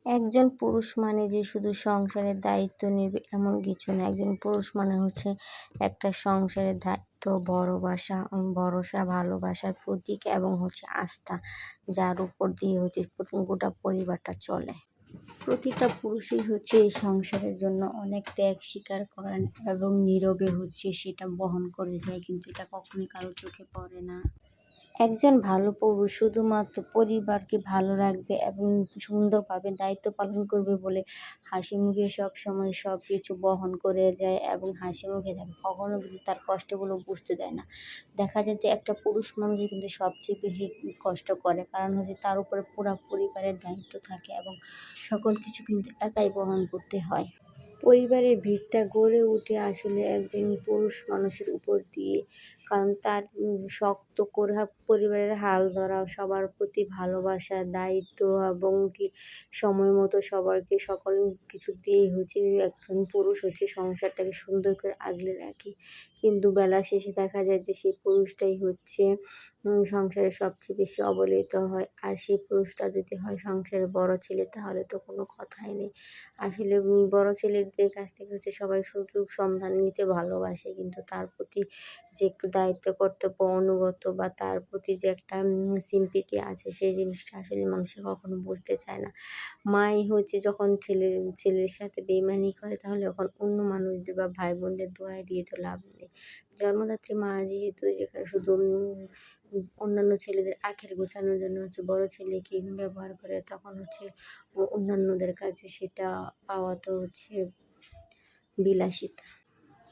একজন পুরুষ মানে যে শুধু সংসারের দায়িত্ব নেবে এমন কিছু না। একজন পুরুষ মানে হচ্ছে একটা সংসারের দায়িত্ব, ভরসা, ভালোবাসার প্রতীক এবং হচ্ছে আস্থা, যার উপর দিয়ে হচ্ছে গোটা পরিবারটা চলে। প্রতিটা পুরুষই হচ্ছে এই সংসারের জন্য অনেক ত্যাগ স্বীকার করেন এবং নীরবে হচ্ছে সেটা বহন করে যায়, কিন্তু এটা কখনোই কারো চোখে পড়ে না। একজন ভালো পুরুষ শুধুমাত্র পরিবারকে ভালো রাখবে এবং সুন্দরভাবে দায়িত্ব পালন করবে বলে হাসিমুখে সবসময় সবকিছু বহন করে যায় এবং হাসিমুখে থাকে। কখনো কিন্তু তার কষ্টগুলো বুঝতে দেয় না। দেখা যায় যে একটা পুরুষ মানুষই কিন্তু সবচেয়ে বেশি কষ্ট করে। কারণ হচ্ছে তার উপরে পুরা পরিবারের দায়িত্ব থাকে এবং সকল কিছু কিন্তু একাই বহন করতে হয়। পরিবারের ভিতটা গড়ে ওঠে আসলে একজন পুরুষ মানুষের উপর দিয়ে। কারণ তার শক্ত করে পরিবারের হাল ধরা, সবার প্রতি ভালোবাসা, দায়িত্ব এবং কি সময় মতো সবারকে সকল কিছু দিয়েই হচ্ছে একজন পুরুষ হচ্ছে সংসারটাকে সুন্দর করে আগলে রাখে। কিন্তু বেলা শেষে দেখা যায় যে সেই পুরুষটাই হচ্ছে সংসারে সবচেয়ে বেশি অবহেলিত হয়। আর সেই পুরুষটা যদি হয় সংসারের বড় ছেলে, তাহলে তো কোনো কথাই নেই। আসলে বড় ছেলেদের কাছ থেকে হচ্ছে সবাই সুযোগ সন্ধান নিতে ভালোবাসে, কিন্তু তার প্রতি যে একটু দায়িত্ব কর্তব্য অনুগত বা তার প্রতি যে একটা সিম্পিতি আছে, সেই জিনিসটা আসলে মানুষে কখনো বুঝতে চায় না। মাই হচ্ছে যখন ছেলের সাথে বেইমানি করে, তাহলে যখন অন্য মানুষদের বা ভাই বোনদের দোহাই দিয়ে তো লাভ নেই। জন্মদাত্রী মা যেহেতু যেখানে শুধু অন্যান্য ছেলেদের আখের গোছানোর জন্য হচ্ছে বড় ছেলেকে ব্যবহার করে, তখন হচ্ছে অন্যান্যদের কাছে সেটা পাওয়া তো হচ্ছে বিলাসিতা।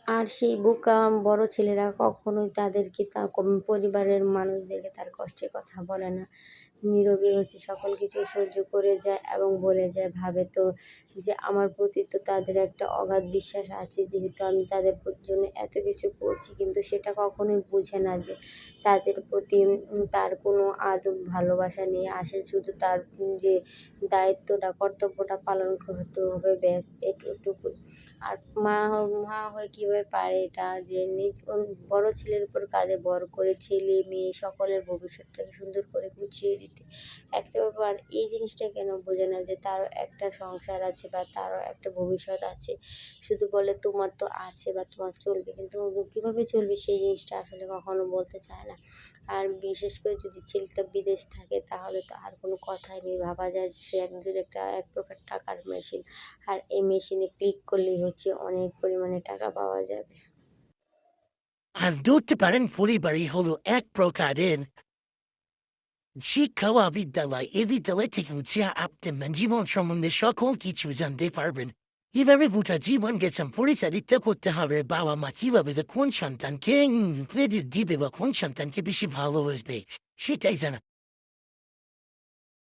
আর সেই বোকা বড় ছেলেরা কখনোই তাদেরকে পরিবারের মানুষদেরকে তার কষ্টের কথা বলে না। নীরবে হচ্ছে সকল কিছু সহ্য করে যায় এবং বলে যায়, ভাবে তো যে আমার প্রতি তো তাদের একটা অগাধ বিশ্বাস আছে, যেহেতু আমি তাদের জন্য এত কিছু করছি, কিন্তু সেটা কখনোই বুঝে না যে তাদের প্রতি তার কোনো আদব ভালোবাসা নেই। আসে শুধু তার যে দায়িত্বটা কর্তব্যটা পালন করতে হবে, ব্যাস এটুকুই। আর মা হয়ে কীভাবে পারে এটা, যে নিজ বড় ছেলের উপর কাঁধে ভর করে ছেলে মেয়ে সকলের ভবিষ্যৎটাকে সুন্দর করে গুছিয়ে দিতে। একটা ব্যাপার এই জিনিসটা কেন বোঝে না যে তারও একটা সংসার আছে বা তারও একটা ভবিষ্যৎ আছে। শুধু বলে তোমার তো আছে বা তোমার চলবে, কিন্তু কীভাবে চলবে সেই জিনিসটা আসলে কখনো বলতে চায় না। আর বিশেষ করে যদি ছেলেটা বিদেশ থাকে, তাহলে তো আর কোনো কথাই নেই। ভাবা যায় যে সে এক প্রকার টাকার মেশিন। আর এই মেশিনে ক্লিক করলেই হচ্ছে অনেক পরিমাণে টাকা পাওয়া যাবে। আর ধরতে পারেন পরিবারই হলো এক প্রকারের শিক্ষা বা বিদ্যালয়। এই বিদ্যালয় থেকে হচ্ছে আপনি জীবন সম্বন্ধে সকল কিছু জানতে পারবেন। কিভাবে গোটা জীবন গেছেন পরিচালিত করতে হবে, বাবা মা কিভাবে যে কোন সন্তানকে ক্রেডিট দিবে বা কোন সন্তানকে বেশি ভালোবাসবে সেটাই জানা।